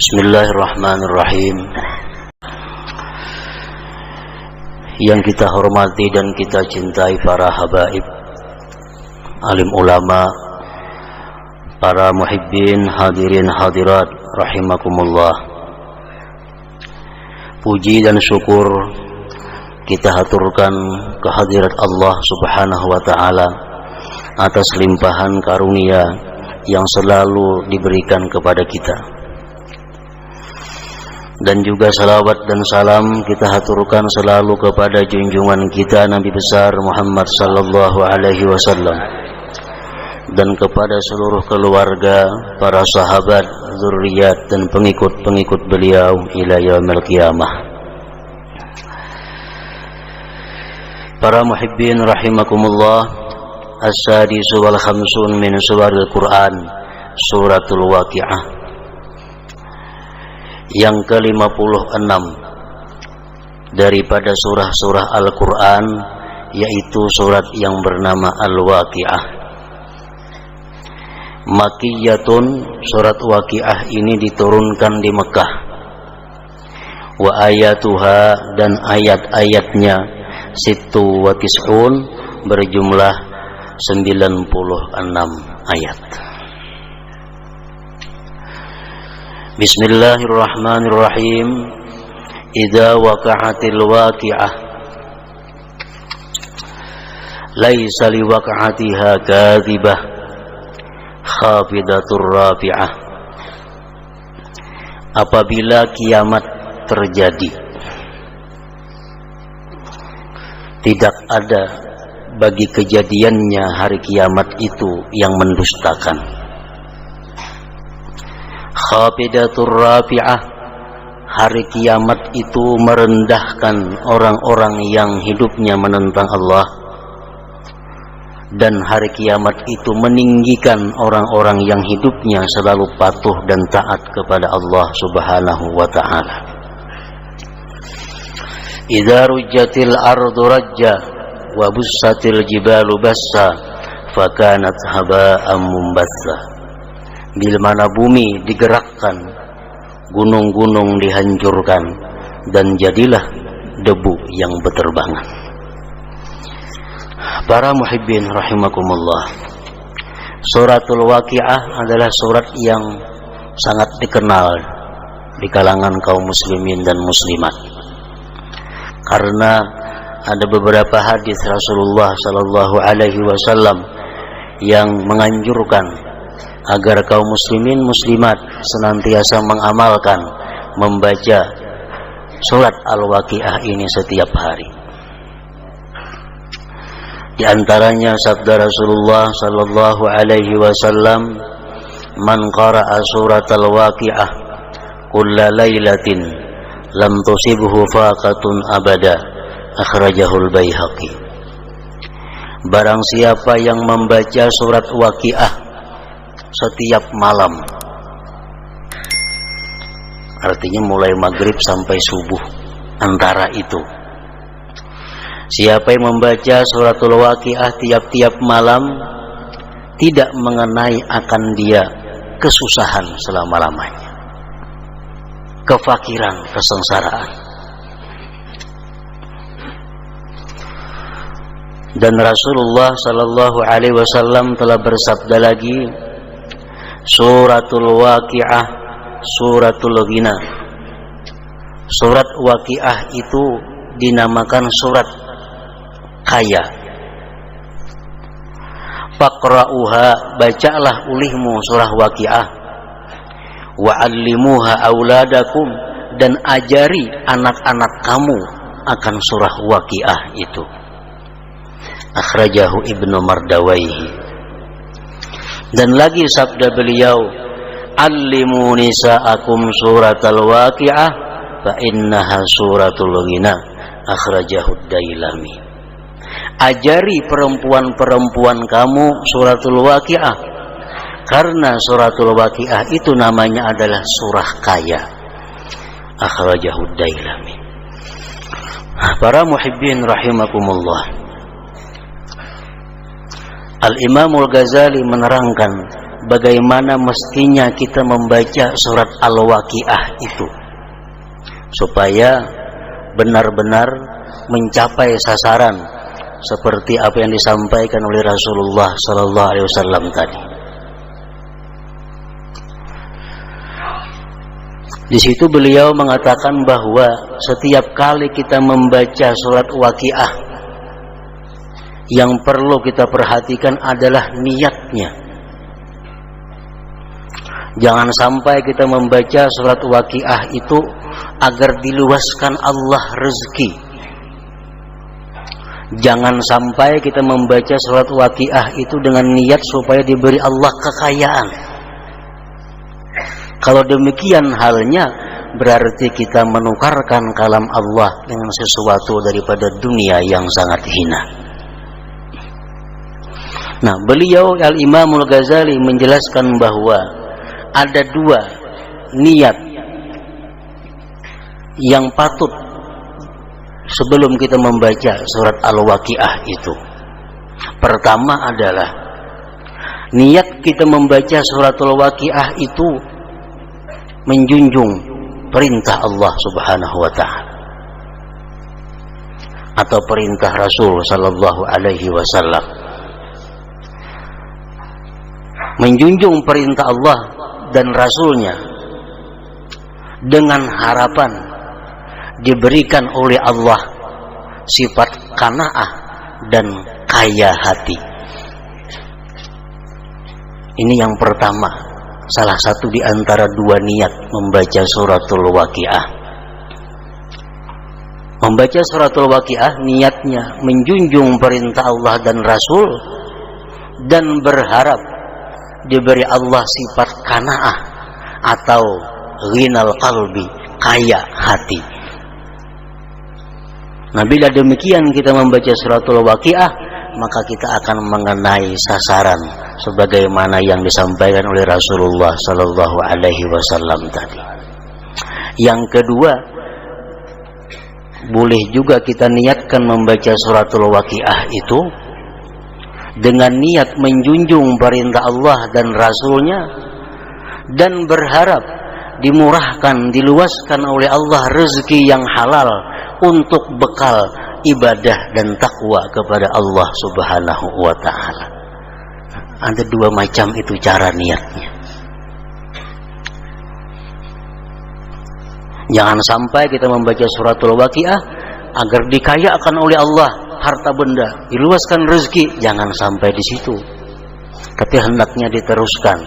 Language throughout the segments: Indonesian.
Bismillahirrahmanirrahim. Yang kita hormati dan kita cintai para habaib, alim ulama, para muhibbin, hadirin hadirat rahimakumullah. Puji dan syukur kita haturkan kehadirat Allah Subhanahu wa taala atas limpahan karunia yang selalu diberikan kepada kita. Dan juga salawat dan salam kita haturkan selalu kepada junjungan kita Nabi besar Muhammad sallallahu alaihi wasallam, dan kepada seluruh keluarga, para sahabat, zuriat dan pengikut-pengikut beliau ila yaumil qiyamah. Para muhibbin rahimakumullah, as-sadisu wal khamsun min suwaril Quran, suratul Waqi'ah, yang ke-56 daripada surah-surah Al-Quran, yaitu surat yang bernama Al-Waqi'ah. Makkiyatun, surat Waqi'ah ini diturunkan di Mekah. Wa ayatuha, dan ayat-ayatnya sittu wa tis'un, berjumlah 96 ayat. Bismillahirrahmanirrahim. Idza waqa'atil waqi'ah laisa liwaqa'atiha kadhibah khafidatur rafi'ah. Apabila kiamat terjadi, tidak ada bagi kejadiannya hari kiamat itu yang mendustakan. Khafidatur rafi'ah, hari kiamat itu merendahkan orang-orang yang hidupnya menentang Allah, dan hari kiamat itu meninggikan orang-orang yang hidupnya selalu patuh dan taat kepada Allah Subhanahu wa ta'ala. Idza rujjatil ardu rajja wa bussatil jibalu bassa fakanat haba'an mumbatsa. Bila mana bumi digerakkan, gunung-gunung dihancurkan, dan jadilah debu yang berterbangan. Para muhibbin rahimakumullah, suratul Waqi'ah adalah surat yang sangat dikenal di kalangan kaum muslimin dan muslimat, karena ada beberapa hadis Rasulullah sallallahu alaihi wasallam yang menganjurkan agar kaum muslimin muslimat senantiasa mengamalkan membaca surat Al-Waqi'ah ini setiap hari. Di antaranya sabda Rasulullah sallallahu alaihi wasallam, "Man qara'a surat Al-Waqi'ah kulla lailatin lam tusibhu faqatun abada." Akhrajahul Baihaqi. Barang siapa yang membaca surat Waqi'ah setiap malam, artinya mulai maghrib sampai subuh, antara itu, siapa yang membaca suratul Waqi'ah tiap-tiap malam, tidak mengenai akan dia kesusahan selama-lamanya, kefakiran, kesengsaraan. Dan Rasulullah sallallahu alaihi wasallam telah bersabda lagi, suratul Waqi'ah suratul ghina. Surat Waqi'ah itu dinamakan surat kaya. Faqra'uha, bacalah ulihmu surah Waqi'ah. Wa'allimuha auladakum, dan ajari anak-anak kamu akan surah Waqi'ah itu. Akhrajahu Ibnu Mardawaihi. Dan lagi sabda beliau, "Allimu nisa'akum suratal Waqi'ah fa innaha suratul ghina." Akhrajahu Dailami. Ajari perempuan-perempuan kamu suratul Waqi'ah, karena suratul Waqi'ah itu namanya adalah surah kaya. Akhrajahu Dailami. Para muhibbin rahimakumullah, Al-Imamul Ghazali menerangkan bagaimana mestinya kita membaca surat Al-Waqiah itu supaya benar-benar mencapai sasaran seperti apa yang disampaikan oleh Rasulullah sallallahu alaihi wasallam tadi. Di situ beliau mengatakan bahwa setiap kali kita membaca surat Waqiah, yang perlu kita perhatikan adalah niatnya. Jangan sampai kita membaca surat Waqiah itu agar diluaskan Allah rezeki. Jangan sampai kita membaca surat Waqiah itu dengan niat supaya diberi Allah kekayaan. Kalau demikian halnya, berarti kita menukarkan kalam Allah dengan sesuatu daripada dunia yang sangat hina. Nah, beliau Al-Imamul Ghazali menjelaskan bahwa ada dua niat yang patut sebelum kita membaca surat Al-Waqiah itu. Pertama adalah niat kita membaca surat Al-Waqiah itu menjunjung perintah Allah Subhanahu wa ta'ala atau perintah Rasul sallallahu alaihi wasallam. Menjunjung perintah Allah dan Rasulnya dengan harapan diberikan oleh Allah sifat qanaah dan kaya hati. Ini yang pertama, salah satu di antara dua niat membaca suratul Waqiah. Membaca suratul Waqiah niatnya menjunjung perintah Allah dan Rasul dan berharap diberi Allah sifat qanaah atau ghinal qalbi, kaya hati. Nah, bila demikian kita membaca suratul Waqiah, maka kita akan mengenai sasaran sebagaimana yang disampaikan oleh Rasulullah sallallahu alaihi wasallam tadi. Yang kedua, boleh juga kita niatkan membaca suratul Waqiah itu dengan niat menjunjung perintah Allah dan Rasulnya dan berharap dimurahkan, diluaskan oleh Allah rezeki yang halal untuk bekal ibadah dan takwa kepada Allah Subhanahu wa ta'ala. Ada dua macam itu cara niatnya. Jangan sampai kita membaca suratul Waqiah agar dikayakan oleh Allah harta benda, diluaskan rezeki, jangan sampai di situ. Tapi hendaknya diteruskan.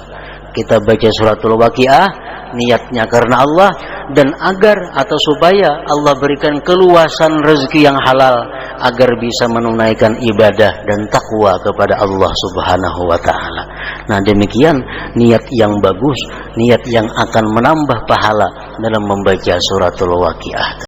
Kita baca suratul Waqiah niatnya karena Allah dan agar atau supaya Allah berikan keluasan rezeki yang halal agar bisa menunaikan ibadah dan takwa kepada Allah Subhanahu wa ta'ala. Nah, demikian niat yang bagus, niat yang akan menambah pahala dalam membaca suratul Waqiah.